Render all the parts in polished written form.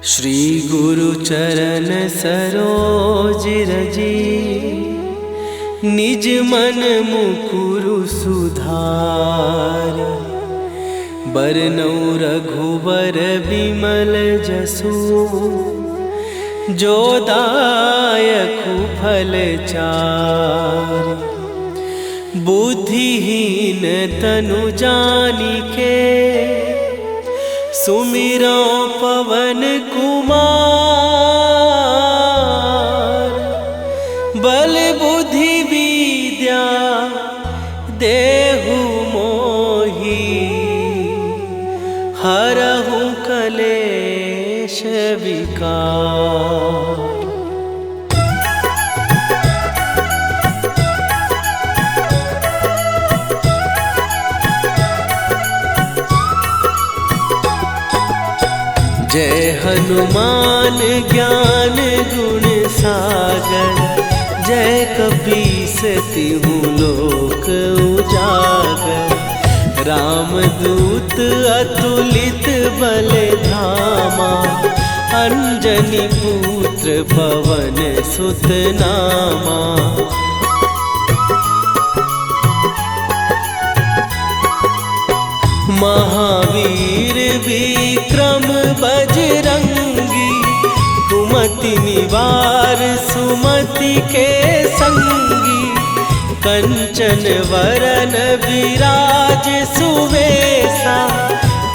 श्री गुरु चरण सरोज रजी, निज मन मुकुरु सुधार। बरनउँ रघुबर बिमल जसु, जो दायकु फल चार। बुद्धिहीन तनु जानिके, सुमिरो पवन कुमार। बल बुद्धि विद्या देहु मोहि, हरहु कलेश विकार। जय हनुमान ज्ञान गुण सागर, जय कपीस तिहुँ लोक उजागर। रामदूत अतुलित बल धामा, अंजनी पुत्र पवन सुत नामा। महावीर विक्रम बजरंगी, कुमति निवार सुमति के संगी। कंचन वरन विराज सुवेशा,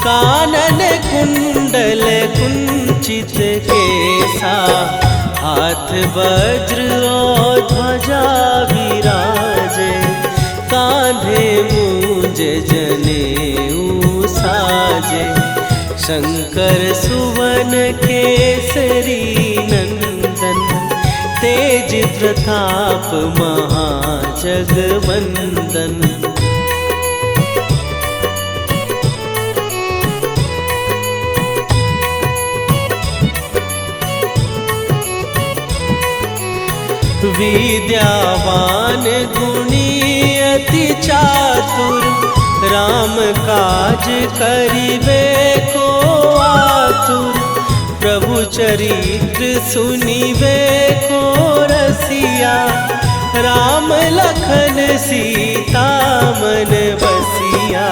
कानन कुंडल कुंचित केसा। हाथ वज्र और ध्वजा विराजे, कांधे मूंज जनेऊ साजे। शंकर सुवन केसरी नंदन, तेज प्रताप महाजगवंदन। विद्यावान गुणी अति चातुर, राम काज करिबे को आतुर। प्रभु चरित्र सुनिबे को रसिया, राम लखन सीता मन बसिया।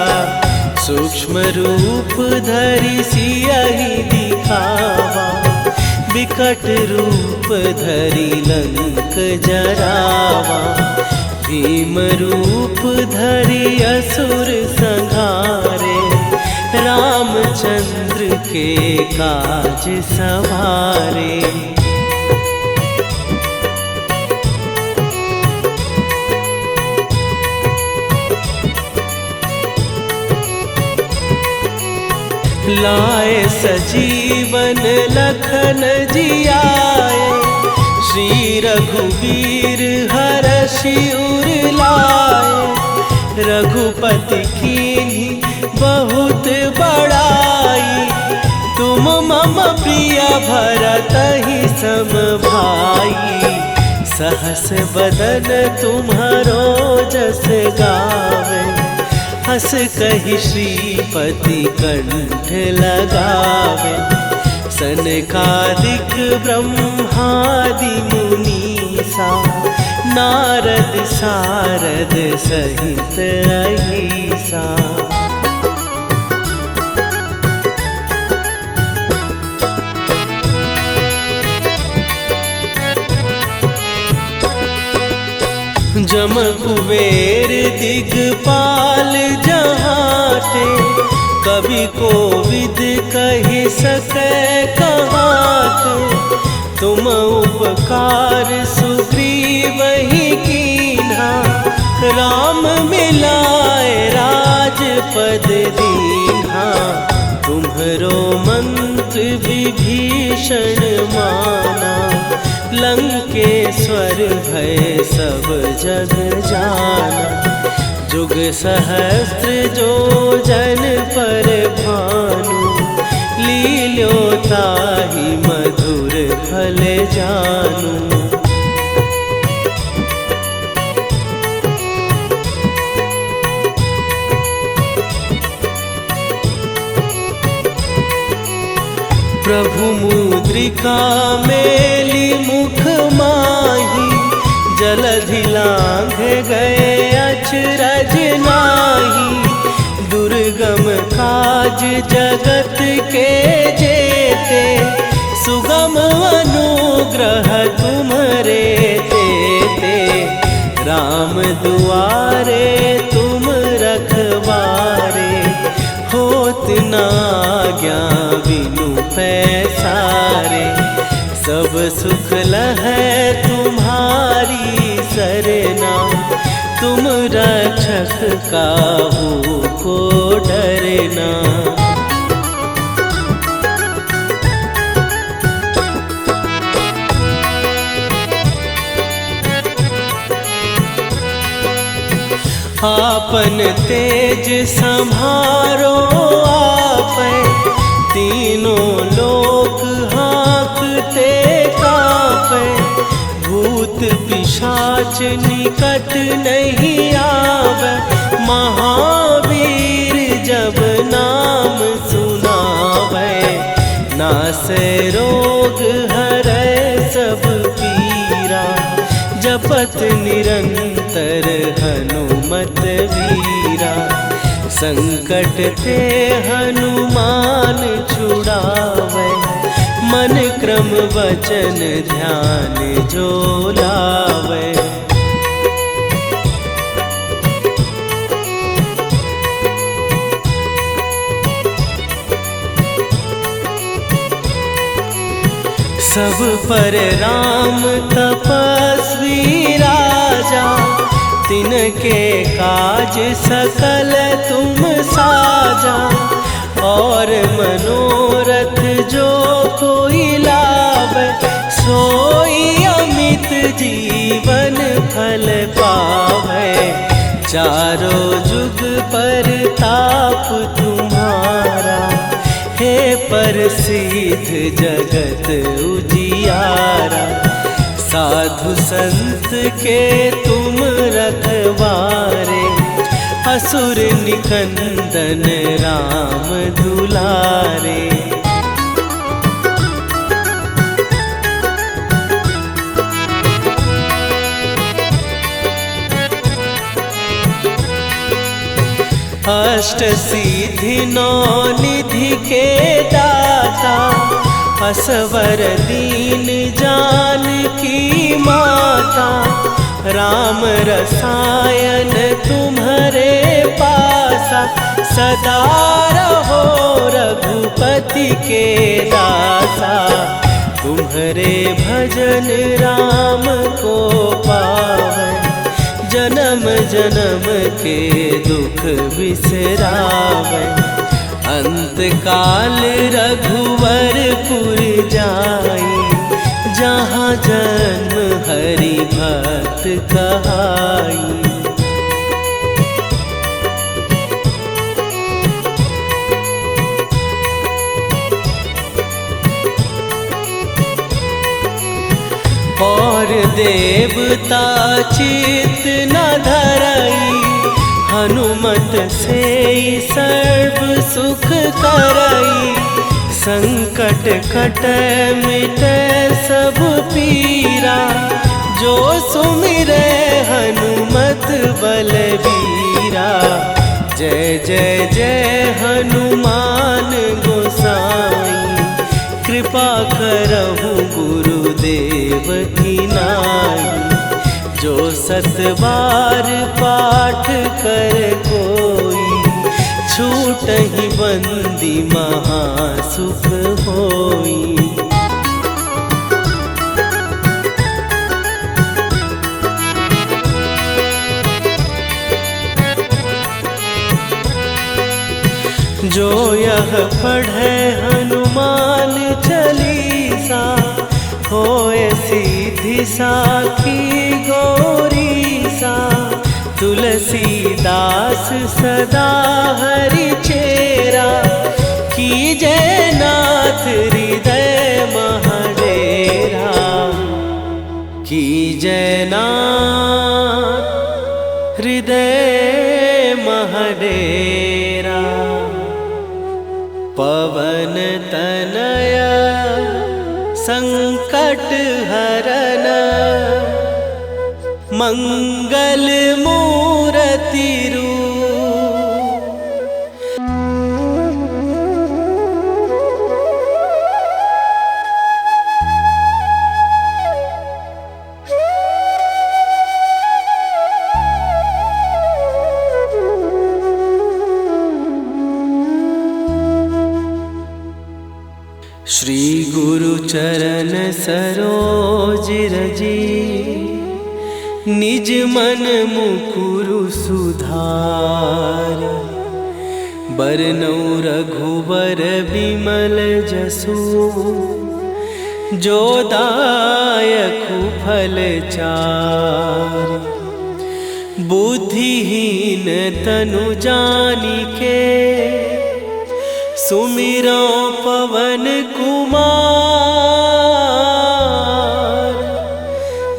सूक्ष्म रूप धरि सियहि दिखावा, विकट रूप धरि लंक जरावा। भीम रूप धरि असुर संहारे, रामचंद्र के काज सवारे। लाए सजीवन लखन जियाए, श्री रघुवीर हरषि उर लाए। रघुपति कीन्ही बहुत बड़ाई, तुम मम प्रिय भरतहि सम भाई। सहस बदन तुम्हारो जस गावे, हस कहि श्रीपति कंठ लगावे। सनकादिक ब्रह्मादि मुनीसा, नारद सारद सहित अहिसा। जम कुबेर दिगपाल जहाते, कवि कोविद कहि सकै कहाते। तुम उपकार सुग्रीवहि कीन्हा, राम मिलाए राजपद दीन्हा। तुम्हरो मंत्र विभीषण माना, लंकेश्वर भय सब जग जाना। जुग सहस्त्र जो जन पर भानु, लील्यो ताहि मधुर फल जानू। प्रभु मुद्रिका मेली मुख माही, जलधि लांघ गए अचरज नाही। दुर्गम काज जगत के जेते, सुगम अनुग्रह तुम्हरे तेते। राम दुआरे तुम रखवारे, होत न आज्ञा बिनु पैसारे। सब सुख लहै तुम्हारी सरना, तुम रक्षक काहू को डरना। आपन तेज संभारो आपै, तीनों लोक हाँकते कांपै। भूत पिशाच निकट नहीं आवे, महावीर जब नाम सुनावे। नासै रोग हरै सब पीरा, जपत निरंतर हनुमत वीरा। संकट ते हनुमान छुड़ावे, मन क्रम वचन ध्यान जो लावे। सब पर राम तपस्वी राजा, तिनके काज सकल तुम साजा। और मनोरथ जो कोई लावे, सोई अमित जीवन फल पावे। चारों जुग पर ताप तुम्हारा, हे प्रसिद्ध जगत उजियारा। साधु संत के तुम रखवारे, असुर निकंदन राम दुलारे। अष्ट सिद्धि नौ निधि के दाता, असवर दीन जानकी माता। राम रसायन तुम्हारे पासा, सदा रहो रघुपति के दासा। तुम्हारे भजन राम को पावे, जन्म जन्म के दुख बिसरावे। अंत काल रघुवरपुर जाई, जहाँ जन्म हरि भक्त कहाई। और देवता चित न धरई, हनुमत से सर्व सुख करई। संकट कटै मिटै सब पीरा, जो सुमिरै हनुमत बलबीरा। जय जय जय हनुमान गोसाई, कृपा करहु गुरुदेव की नाई। जो सत बार पाठ कर कोई, छूटहि बंदी महासुख होई। जो यह पढ़े हनुमान चालीसा, होए सीधी साखी गौरीसा। तुलसीदास सदा हरि चेरा, कीजय नाथ हृदय महडेरा। कीजय नाथ हृदय महडेरा। पवन तनया संकट हरन मंगल मूर्ति रूप। श्री गुरु चरण सरोज रजी निज मन मुकुरु सुधार। बरनौ रघुबर बिमल जसु जो दायकु फल चार। बुद्धिहीन तनु जानिके सुमिरो पवन कुमार।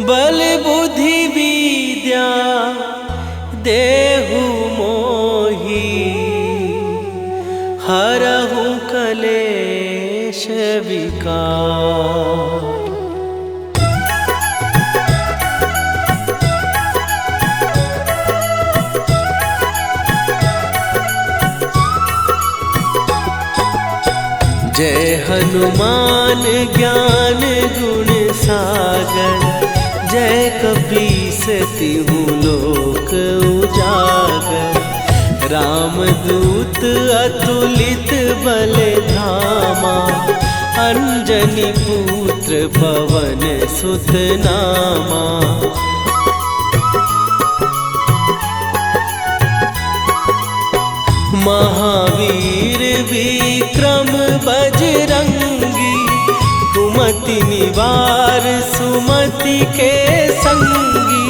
बल बुद्धि विद्या देहु मोहि हरहु कलेश विकार। जय हनुमान ज्ञान गुण सागर। जय कपीस तिहु लोक उजागर। रामदूत अतुलित बल धामा। अंजनी पुत्र पवन सुत नामा। महावीर विक्रम बजरंगी। कुमति निवार सुमति के संगी।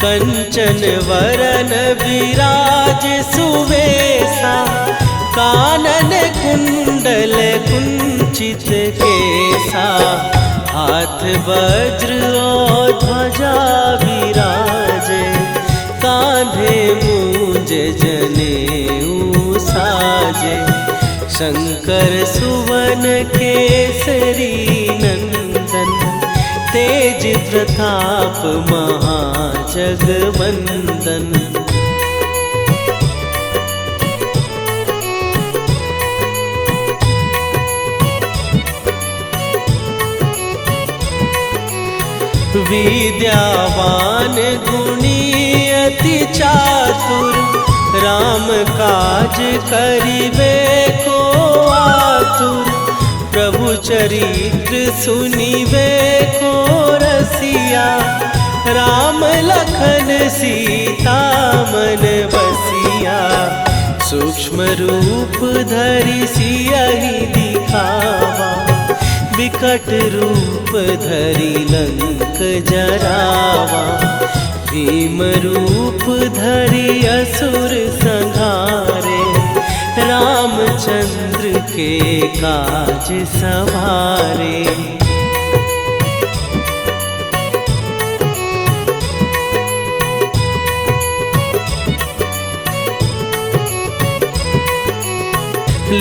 कंचन वरन विराज सुवेशा। कानन कुंडल कुंचित केसा। हाथ वज्र और ध्वजा विराजे। कांधे मूंज जनेऊ साजे। शंकर सुवन केसरी नंदन। तेज प्रताप महाजगवंदन। विद्यावान गुणी अति चातुर। राम काज करिबे को आतुर। प्रभु चरित्र सुनिबे को रसिया। राम लखन सीता मन बसिया। सूक्ष्म रूप धरि सियहि दिखावा। विकट रूप धरि लंक जरावा। भीम रूप धरि असुर संहारे। रामचंद्र के काज सवारे।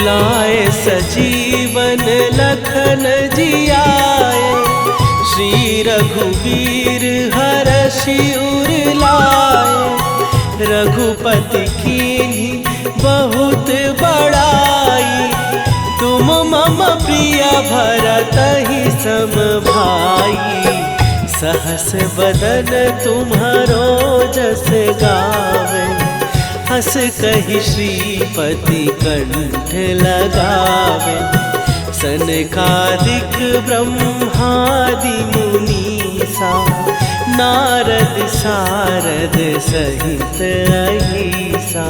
लाए सजीवन लखन जियाए। श्री रघुवीर हरषि उर लाए। रघुपति कीन्ही बहुत बड़ाई। तुम मम प्रिय भरतहि सम भाई। सहस बदन तुम्हारो जस गावे। हस कहि श्रीपति कंठ लगावे। सनकादिक ब्रह्मादि मुनीसा। नारद सारद सहित अहिसा।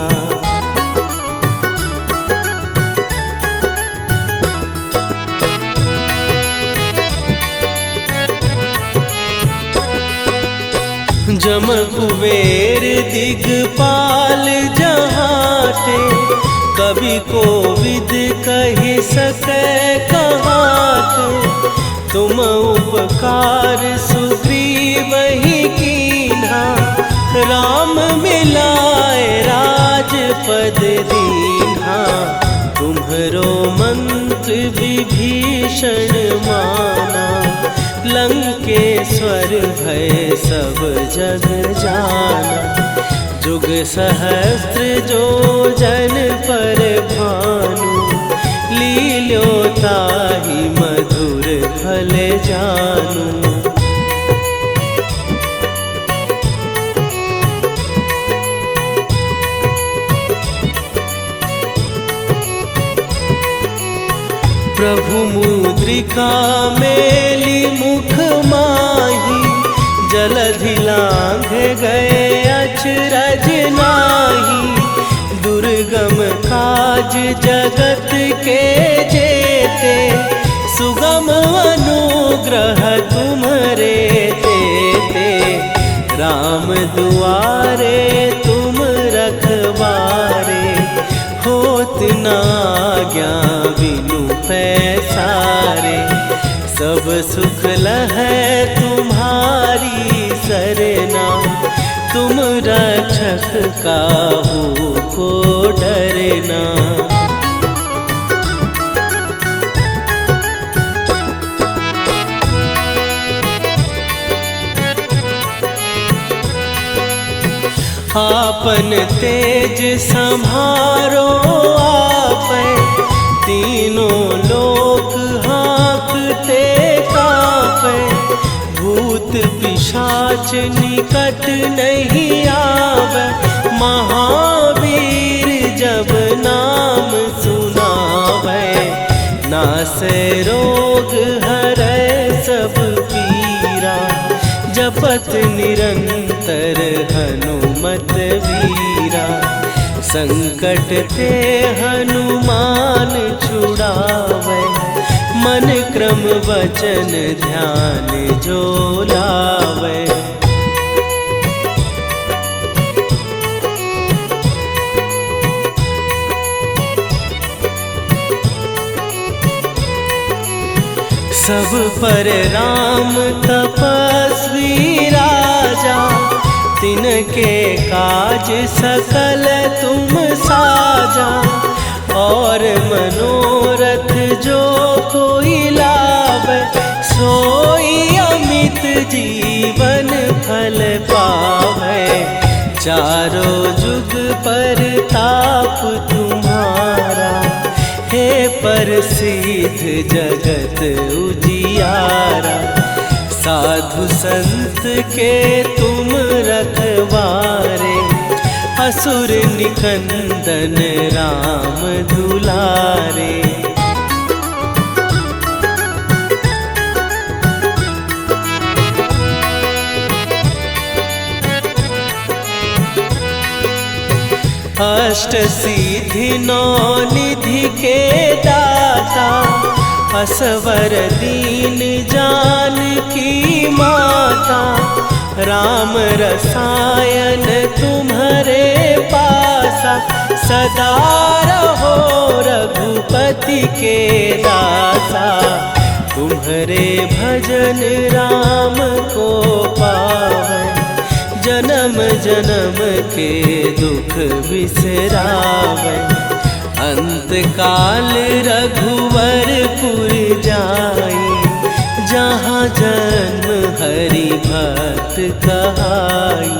जम कुबेर दिगपाल जहाते। कवि कोविद कहि सकै कहाते। तुम उपकार सुग्रीवहि कीन्हा। राम मिलाए राजपद दीन्हा। तुम्हरो विभीषण माना, लंकेश्वर भय सब जग जाना। जुग सहस्त्र जो जन पर भानु, लील्यो ताहि मधुर फल जानू। प्रभु मुद्रिका मेली मुख माही, जलधि लांघ गए अचरज नाही। दुर्गम काज जगत के जेते, सुगम अनुग्रह तुम्हरे तेते। राम दुआरे तुम रखवारे, होत न आज्ञा बिनु पैसारे। सब सुख लहै तुम्हारी सरना, तुम रक्षक काहू को डरना। आपन तेज संभारो आपै, तीनों लोक हाँकते कांपै। भूत पिशाच निकट नहीं आवे, महावीर जब नाम सुनावे। नासै रोग हरै सब पीरा, जपत निरंतर हनुमत वीरा। संकट ते हनुमान छुड़ावे, मन क्रम वचन ध्यान जो लावे। सब पर राम तपस्वी राजा, तिनके काज सकल तुम साजा। और मनोरथ जो कोई लावे, सोई अमित जीवन फल पावे। चारों जुग पर ताप तुम्हारा, हे प्रसिद्ध जगत उजियारा। साधु संत के तुम रखवारे, असुर निकंदन राम दुलारे। अष्ट सिद्धि नौ निधि के दाता, असवर दीन जानकी माता। राम रसायन तुम्हारे पासा, सदा रहो रघुपति के दासा। तुम्हारे भजन राम को पावै, जन्म जन्म के दुख बिसरावे। अंत काल रघुवरपुर जाई, जहाँ जन्म हरि भक्त कहाई।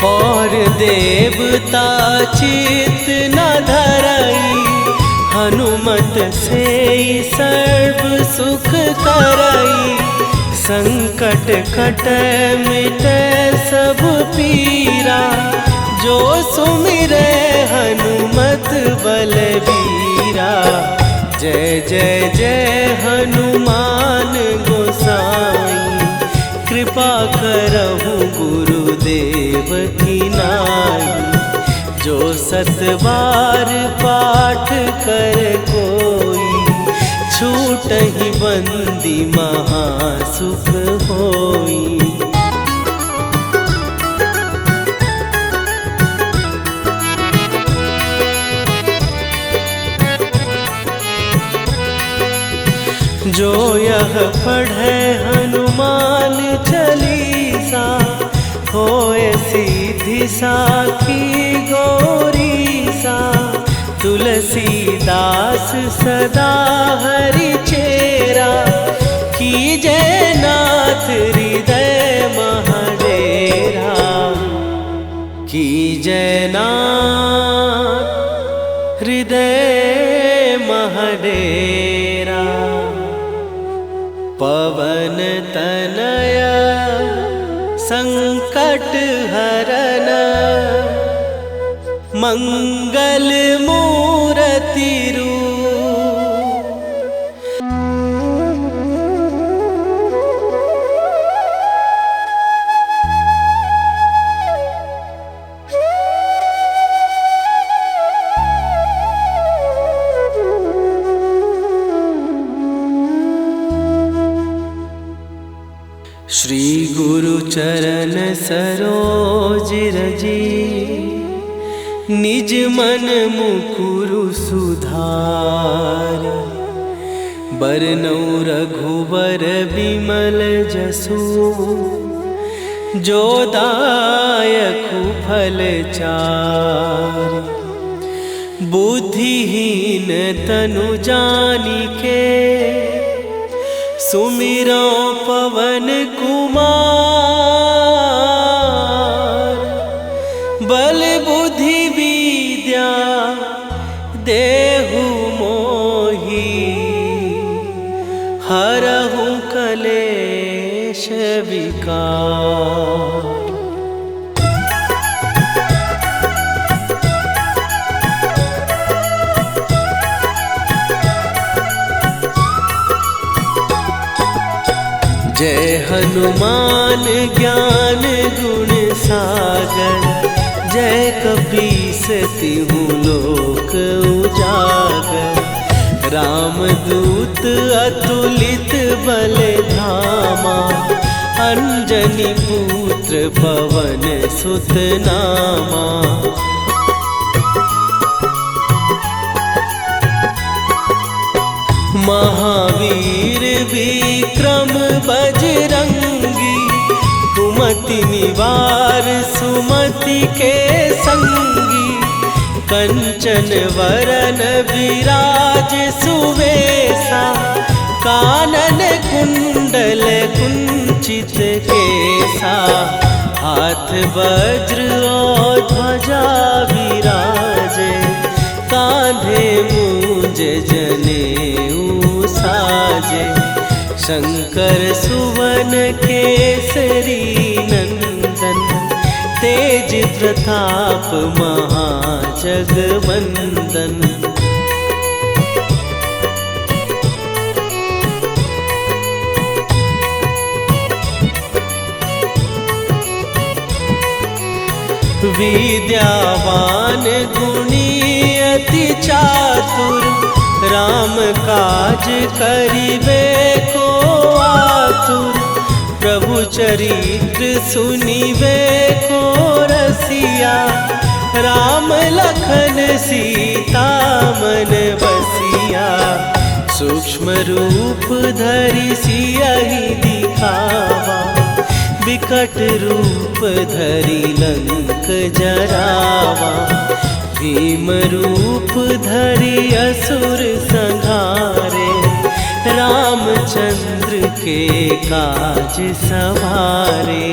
और देवता चित न धरई, हनुमत से सर्व सुख करई। संकट कटै मिटै सब पीरा, जो सुमिरै हनुमत बलबीरा। जय जय जय हनुमान गोसाई, कृपा करहु गुरुदेव की नाई। जो सत बार पाठ कर कोई, छूटहि बंदी महासुख होई। जो यह पढ़े हनुमान रिद्धि साखी गौरी सा, तुलसीदास सदा हरि चेरा, की जयनाथ हृदय महडेरा, की जयनाथ हृदय महडेरा। पवन तनया संकट हरन, मंगल मूर्ति रूप। श्री गुरु चरण सरोज रजी, निज मन मुकुरु सुधार। बरनौ रघुबर बिमल जसु, जो दायकु फल चार। बुद्धिहीन तनु जानिके, सुमिरो पवन कुमार। बल बुद्धि विद्या देहु मोहि, हरहु कलेश विकार। जय हनुमान ज्ञान गुण सागर, जय कपीस तिहु लोक उजागर। रामदूत अतुलित बल धामा, अंजनी पुत्र पवन सुत नामा। महावीर विक्रम बजरंगी, कुमति निवार सुमति के संगी। कंचन वरन विराज सुवेशा, कानन कुंडल कुंचित केसा। हाथ वज्र और ध्वजा विराजे, कांधे मूंज जनेऊ साजे। शंकर सुवन केसरी नंदन, तेज प्रताप महाजगवंदन। विद्यावान गुणी अति चातुर, राम काज करिबे को आतुर। प्रभु चरित्र सुनिबे को रसिया, राम लखन सीता मन बसिया। सूक्ष्म रूप धरि सियहि दिखावा, विकट रूप धरि लंक जरावा। भीम रूप धरि असुर संहारे, रामचंद्र के काज सवारे।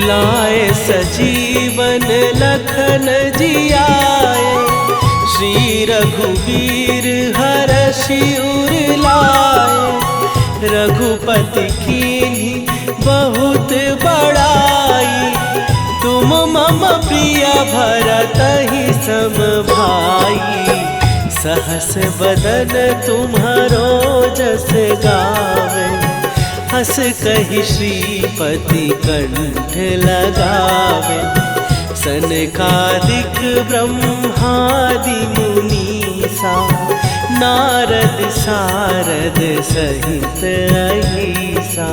लाए सजीवन लखन जियाए, श्री रघुवीर हरषि उर लाए। रघुपति कीन्ही बहुत बड़ाई, तुम मम प्रिय भरतहि सम भाई। सहस बदन तुम्हारो जस गावे, हस कहि श्रीपति कंठ लगावे। सनकादिक ब्रह्मादि मुनीसा, नारद सारद सहित अहिसा।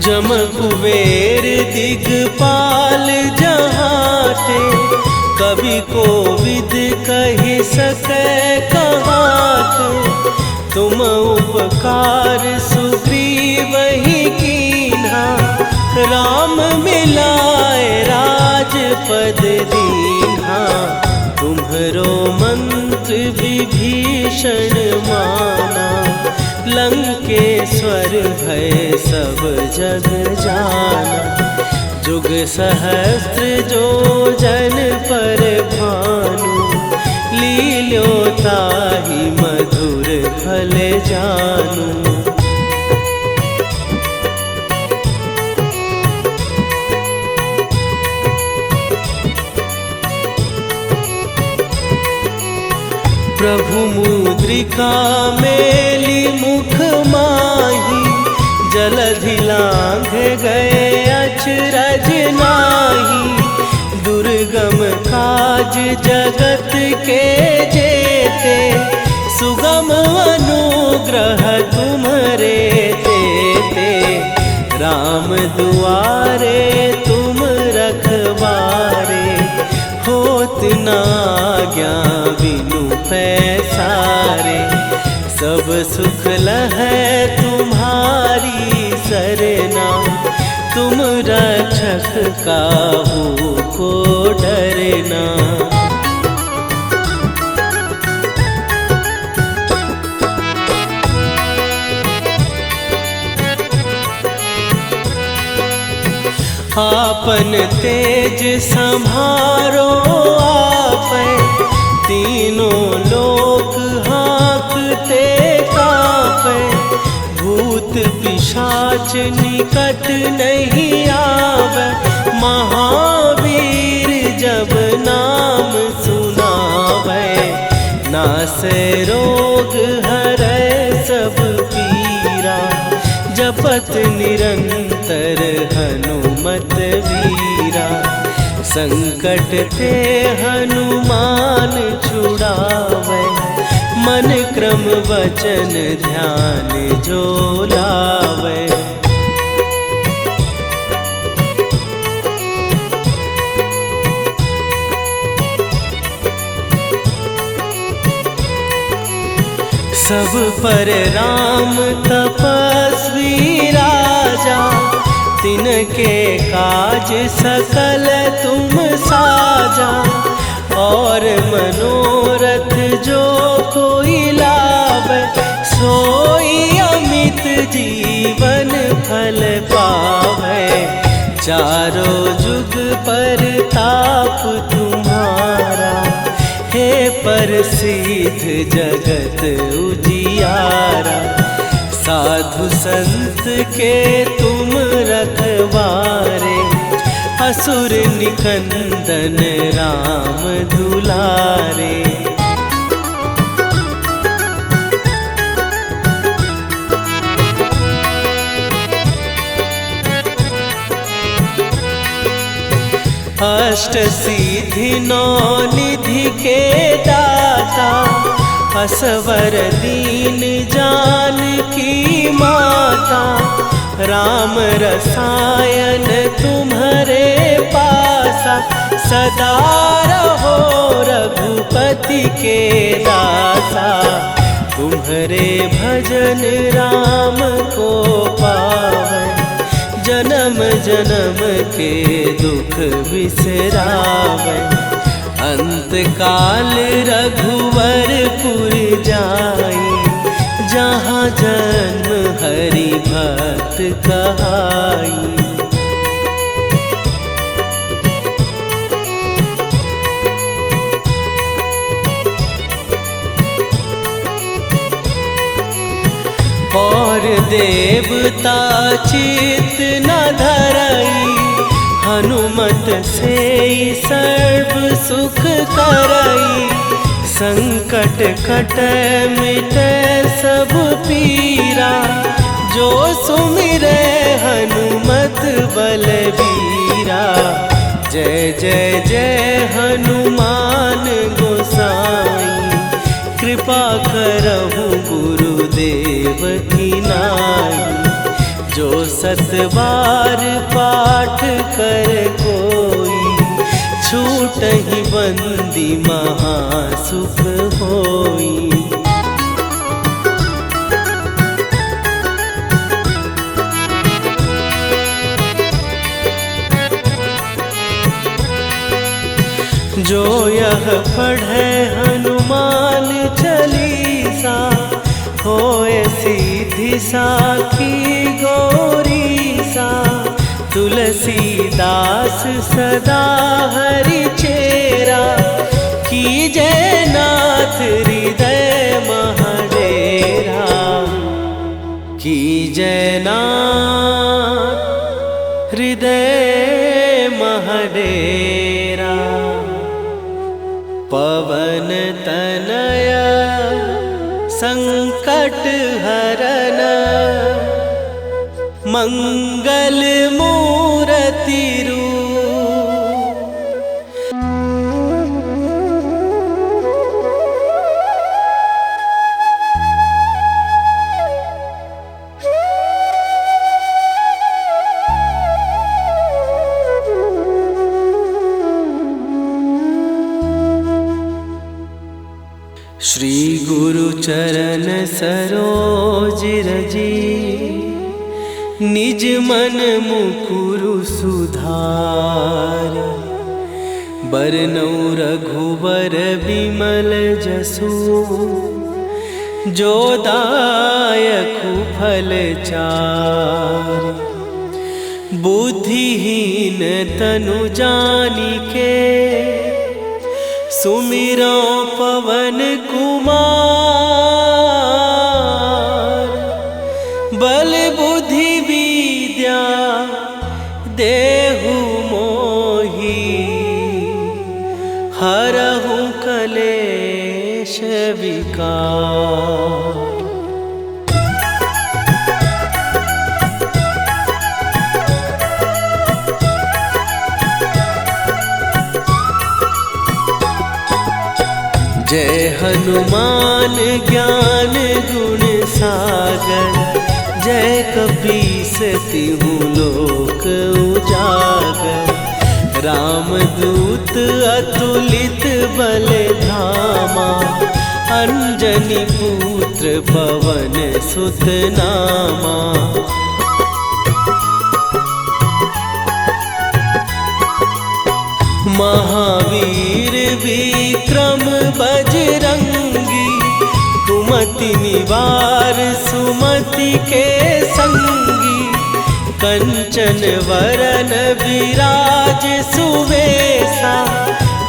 जम कुबेर दिगपाल जहाते, कवि कोविद कहि सकै कहाते। तुम उपकार सुग्रीवहि कीन्हा, राम मिलाए राजपद दीन्हा। तुम्हरो मंत्र विभीषण माना, लंकेश्वर भय सब जग जाना। जुग सहस्त्र जो जन पर भानु, लील्यो ताहि मधुर फल जानू। प्रभु मुद्रिका मेली मुख माही, जलधि लांघ गए अचरज नाही। दुर्गम काज जगत के जेते, सुगम अनुग्रह तुम्हरे तेते। राम दुआरे तुम रखवारे, होत न आज्ञा बिनु पैसारे। सब सुख लहै तुम्हारी सरना, तुम रक्षक काहू को डरना। आपन तेज सम्हारो आपै, तीनों लोक हाँकते काँपै। भूत पिशाच निकट नहीं आवे, महावीर जब नाम सुनावे। नासै रोग हरै सब पीरा, जपत निरंतर हनुमत वीरा। संकट ते हनुमान छुड़ावे, मन क्रम वचन ध्यान जो लावे। सब पर राम तपस्वी राजा, तिनके काज सकल तुम साजा। और मनोरथ जो कोई लावे, सोई अमित जीवन फल पावे। चारों जुग पर ताप तुम्हारा, हे प्रसिद्ध जगत उजियारा। साधु संत के तुम रखवारे, असुर निकंदन राम दुलारे। अष्ट सिद्धि नौ निधि के दाता, असवर दीन जानकी माता। राम रसायन तुम्हारे पासा, सदा रहो रघुपति के दासा। तुम्हारे भजन राम को पावै, जन्म जन्म के दुख बिसरावै। अंत काल रघुवरपुर जाई, जहाँ जन्म हरि भक्त कहाई। और देवता चित न धरई, हनुमत से सर्व सुख करई। संकट कटै मिटै सब पीरा, जो सुमिरै हनुमत बलबीरा। जय जय जय हनुमान गोसाई, कृपा करहु गुरुदेव की नाई। जो 7 बार पाठ कर कोई, छूटहि बंदी महासुख होई। जो यह पढ़े हनुमान चालीसा, होए सीधी साखी गौरीसा। तुलसीदास सदा हरि चेरा, कीजय नाथ हृदय महडेरा। कीजय नाथ हृदय महडेरा। पवन तनया संकट हरन, मंगल मूर्ति रूप। श्री गुरु चरण सरोज रजी, निज मन मुकुरु सुधार। बरनौ रघुबर बिमल जसु, जो दायकु फल चार। बुद्धिहीन तनु जानिके, सुमिरो पवन कुमार। बल बुद्धि विद्या देहु मोहि, हरहु कलेश विकार। जय हनुमान ज्ञान गुण सागर, जय कपीस तिहु लोक उजागर। रामदूत अतुलित बल धामा, अंजनी पुत्र पवन सुत नामा। महावीर विक्रम बजरंगी, कुमति निवार सुमति के संगी। कंचन वरन विराज सुवेशा,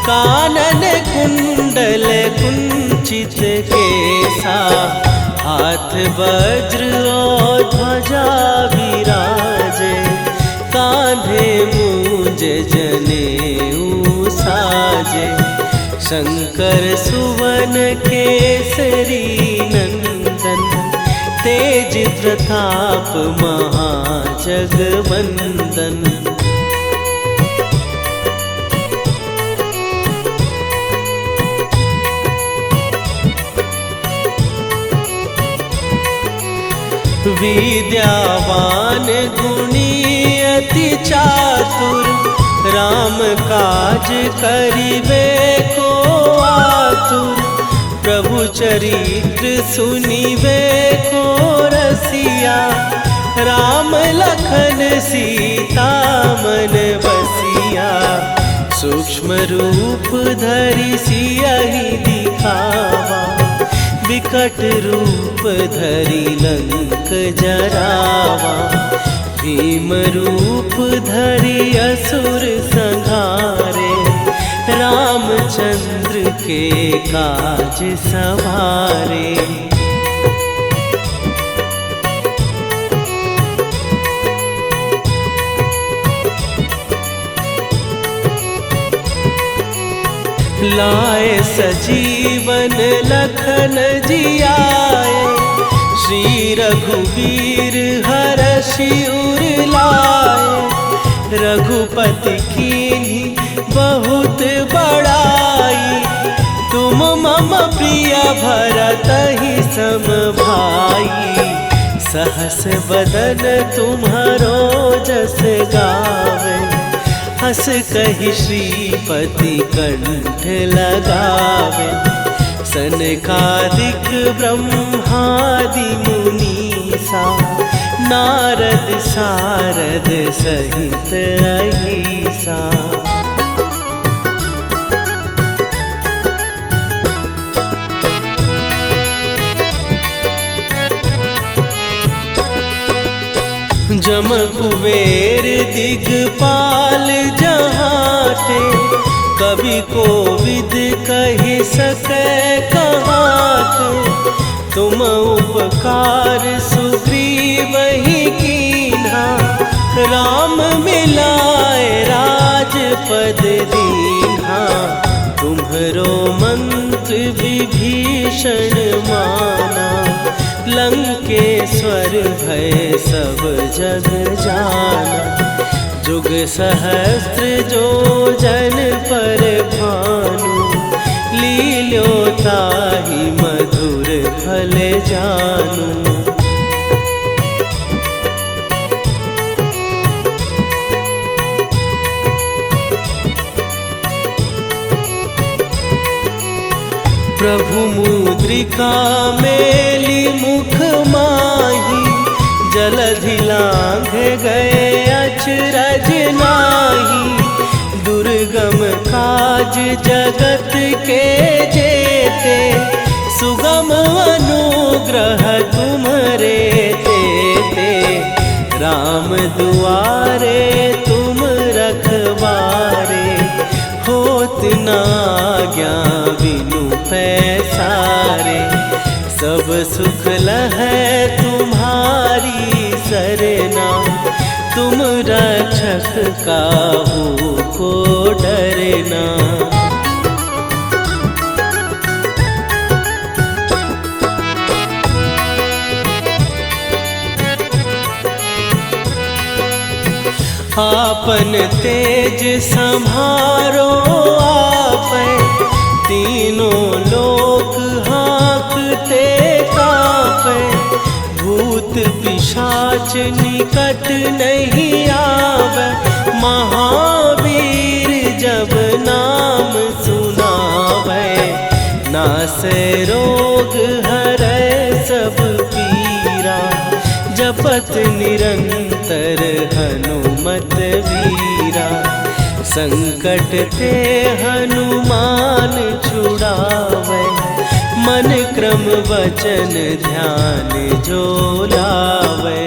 कानन कुंडल कुंचित केसा। हाथ वज्र और ध्वजा विराजे, कांधे मूंज जनेऊ साजे। शंकर सुवन केसरी नंदन, तेज प्रताप महाजगवंदन। विद्यावान गुणी अति चातुर, राम काज करिबे को आतुर। प्रभु चरित्र सुनिबे को रसिया, राम लखन सीता मन बसिया। सूक्ष्म रूप धरि सियहि दिखावा, विकट रूप धरि लंक जरावा। भीम रूप धरि असुर संहारे, रामचंद्र के काज सवारे। लाए सजीवन लखन जियाए, श्री रघुवीर हरषि उर लाए। रघुपति कीन्ही बहुत बड़ाई, तुम मम प्रिय भरतहि सम भाई। सहस बदन तुम्हारो जस गावे, हस कहि श्रीपति कंठ लगावे। सनकादिक ब्रह्मादि मुनीसा, नारद सारद सहित अहिसा। जम कुबेर दिगपाल जहाँ थे, कवि कोविद कहि सकै कहाते। तुम उपकार सुग्रीव ही कीन्हा, राम मिलाए राजपद दीन्हा। तुम्हरो मंत्र विभीषण माना, लंकेश्वर भय सब जग जाना। जुग सहस्त्र जो जन पर भानु, लील्यो ताहि मधुर फल जानू। प्रभु मुद्रिका मेली मुख माही, जलधि लांघ गए अचरज नाही। दुर्गम काज जगत के जेते, सुगम अनुग्रह तुम्हरे तेते। राम दुआरे तुम रखवारे, होत न आज्ञा बिनु पैसारे। सब सुख लहै तुम्हारी सरना, तुम रक्षक काहू को डरना। आपन तेज सम्हारो आपै, तीनों लोक हाँकते कांपै। भूत पिशाच निकट नहीं आवे, महावीर जब नाम सुनावे। नासै रोग हरै सब पीरा, जपत निरंतर हनुमत वीरा। संकट ते हनुमान छुड़ावे, मन क्रम वचन ध्यान जो लावे।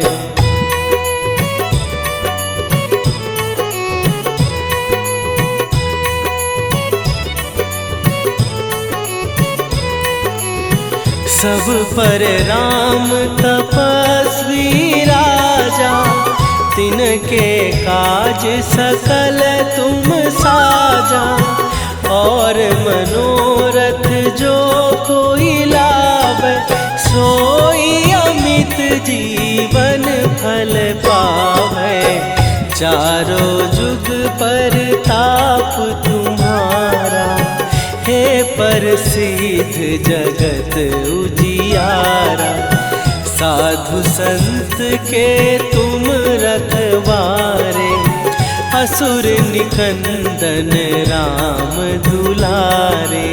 सब पर राम तपस्वी राजा, तिनके काज सकल तुम साजा। और मनोरथ जो कोई लावे, सोई अमित जीवन फल पावे। चारों जुग पर ताप तुम्हारा, हे प्रसिद्ध जगत उजियारा। साधु संत के तुम रखवारे, असुर निकंदन राम दुलारे।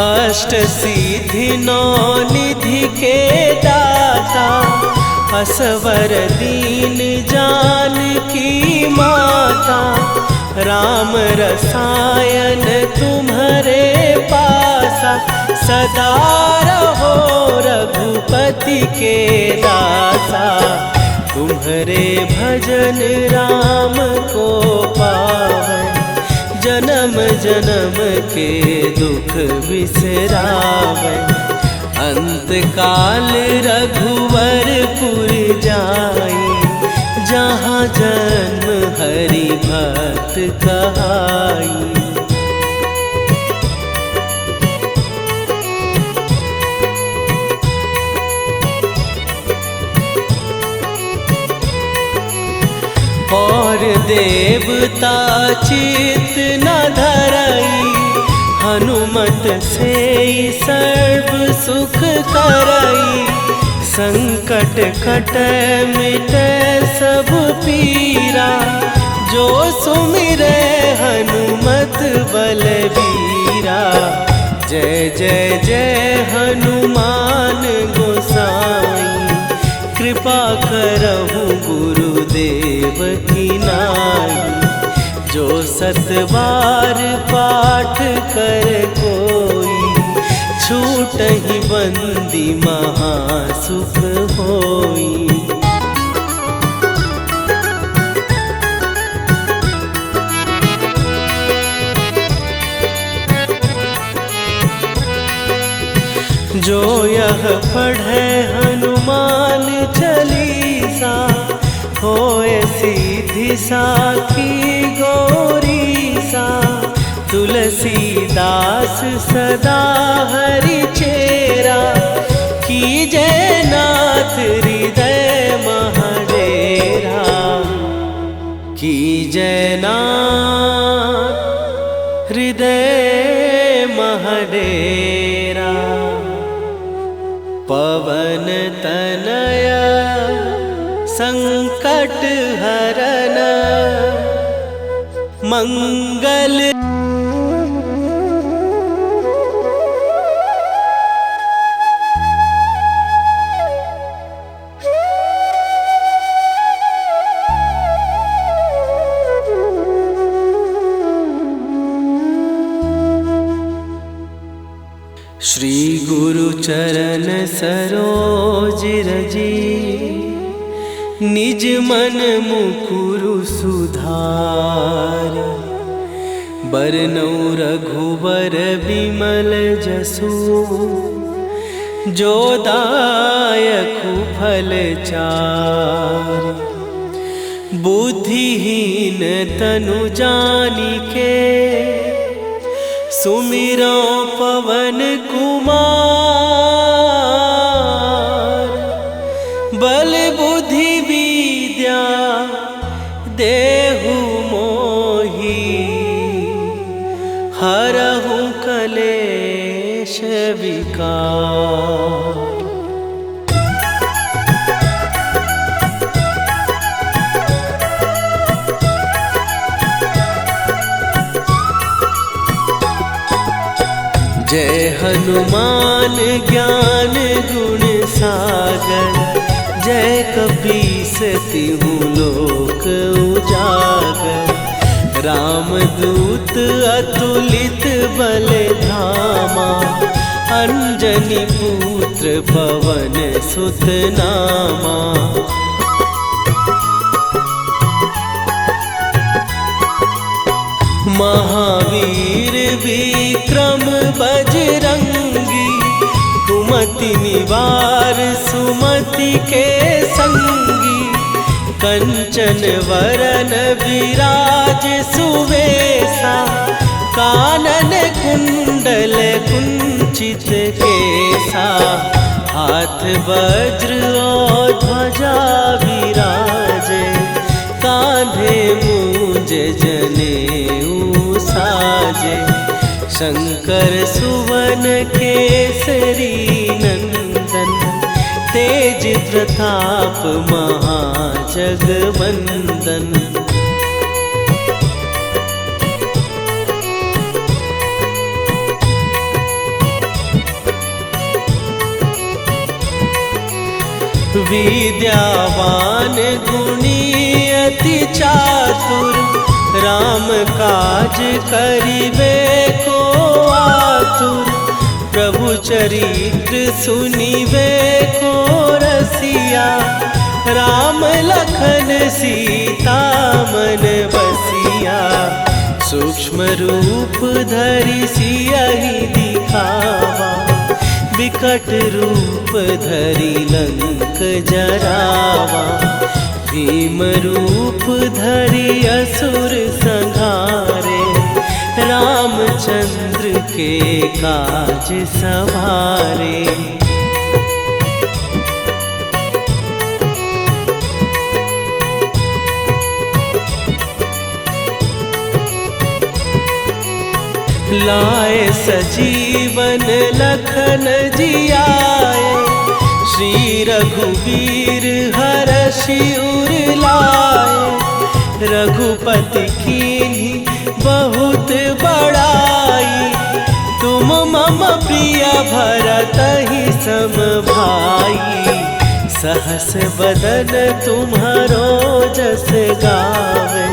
अष्ट सिद्धि नौ निधि के दाता, असवर दीन जानकी माता। राम रसायन तुम्हारे पासा, सदा रहो रघुपति के दासा। तुम्हारे भजन राम को पावै, जन्म जन्म के दुख बिसरावे। अंत काल रघुवरपुर जाई, जहाँ जन्म हरि भक्त कहाई। और देवता चित न धरई, हनुमत से सर्व सुख करई। संकट कटै मिटै सब पीरा, जो सुमिरै हनुमत बलबीरा। जय जय जय हनुमान गोसाई, कृपा करहु गुरुदेव की नाई। जो सत बार पाठ कर कोई, छूटहि बंदी महासुख होई। जो यह पढ़े हनुमान चालीसा, होए सीधी साखी गौरीसा। तुलसीदास सदा हरि चेरा, कीजै नाथ हृदय महडेरा। कीजै नाथ हृदय महडेरा। पवन तनया संकट हरन, मंगल। श्री गुरु चरण सरोज रजी, निज मन मुकुरु सुधार। बरनउँ रघुबर बिमल जसु, जो दायकु फल चार। बुद्धिहीन तनु जानिके, सुमिरो पवन कुमार। बल बुद्धि विद्या देहु मोहि, हरहु कलेश विकार। जय हनुमान ज्ञान गुण सागर, जय कपीस तिहु लोक उजागर। रामदूत अतुलित बल धामा, अंजनी पुत्र पवन सुत नामा। महावीर विक्रम बजरंगी, कुमति निवार सुमति के संगी। कंचन वरन विराज सुवेशा, कानन कुंडल कुंचित केसा। हाथ वज्र और ध्वजा विराजे, कांधे मूंज जनेऊ साजे। शंकर सुवन केसरी नंदन, तेज प्रताप महाजगवंदन। विद्यावान गुणी अति चातुर, राम काज करिबे को आतुर। प्रभु चरित्र सुनिबे को रसिया, राम लखन सीता मन बसिया। सूक्ष्म रूप धरि सियहि दिखावा, विकट रूप धरि लंक जरावा। भीम रूप धरि असुर संहारे, रामचंद्र के काज सवारे। लाए सजीवन लखन जियाए, श्री रघुवीर हरषि उर लाए। रघुपति कीन्ही बहुत बड़ाई, तुम मम प्रिय भरतहि सम भाई। सहस बदन तुम्हारो जस गावे,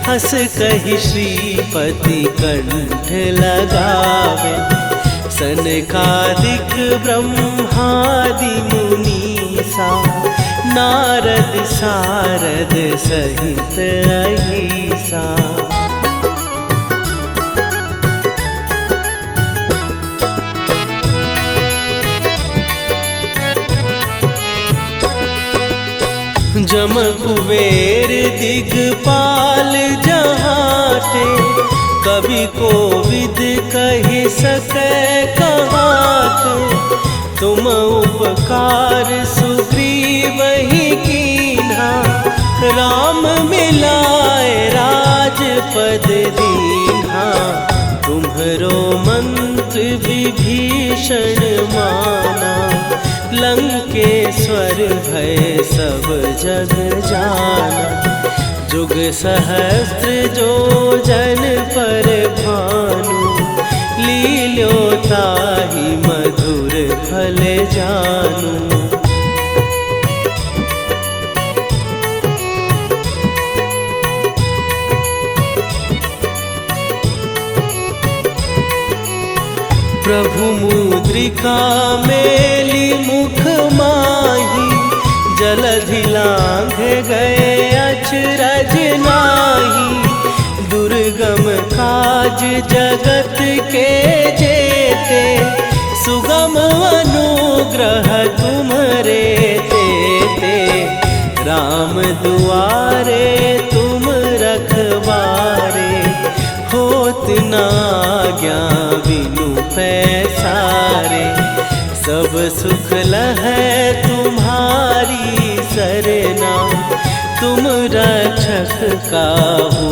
हस कहि श्रीपति कंठ लगावे। सनकादिक ब्रह्मादि मुनीसा, नारद सारद सहित अहिसा। जम कुबेर दिगपाल जहाते, कवि कोविद कहि सकै कहाते। तुम उपकार सुग्रीवहि कीन्हा, राम मिलाए राजपद दीन्हा। तुम्हरो मंत्र विभीषण माना, लंकेश्वर भय सब जग जाना। जुग सहस्त्र जो जन पर भानु, लील्यो ताहि मधुर फल जानू। प्रभु मुद्रिका मेली मुख माही, जलधि लांघ गए अचरज नाही। दुर्गम काज जगत के जेते, सुगम अनुग्रह तुम्हरे तेते। राम दुआरे तुम रखवारे, होत न आज्ञा बिनु पैसारे। सब सुख लहै तुम्हारी सरना, तुम रक्षक काहू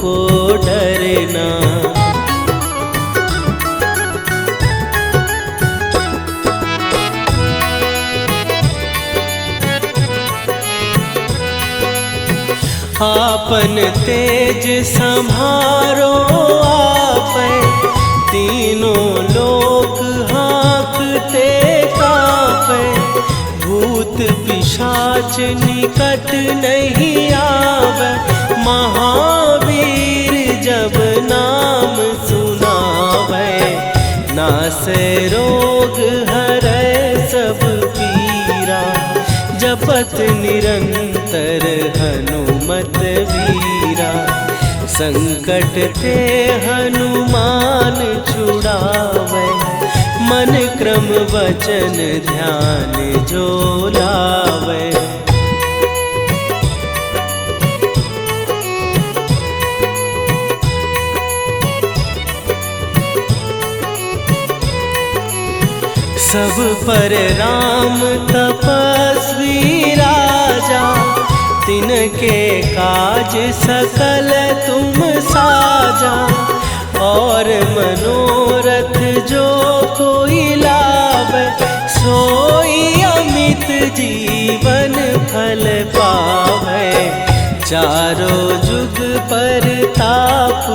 को डरना। आपन तेज सम्हारो आपै, तीनों लोक हाँकते काँपै। भूत पिशाच निकट नहीं आवे, महावीर जब नाम सुनावे। नासै रोग हरै सब पीरा, जपत निरंतर हनुमत वीरा। संकट ते हनुमान छुड़ावे, मन क्रम वचन ध्यान जो लावे। सब पर राम तपस्वी राजा, तिनके काज सकल तुम साजा। और मनोरथ जो कोई लावे, सोई अमित जीवन फल पावे। चारों जुग परताप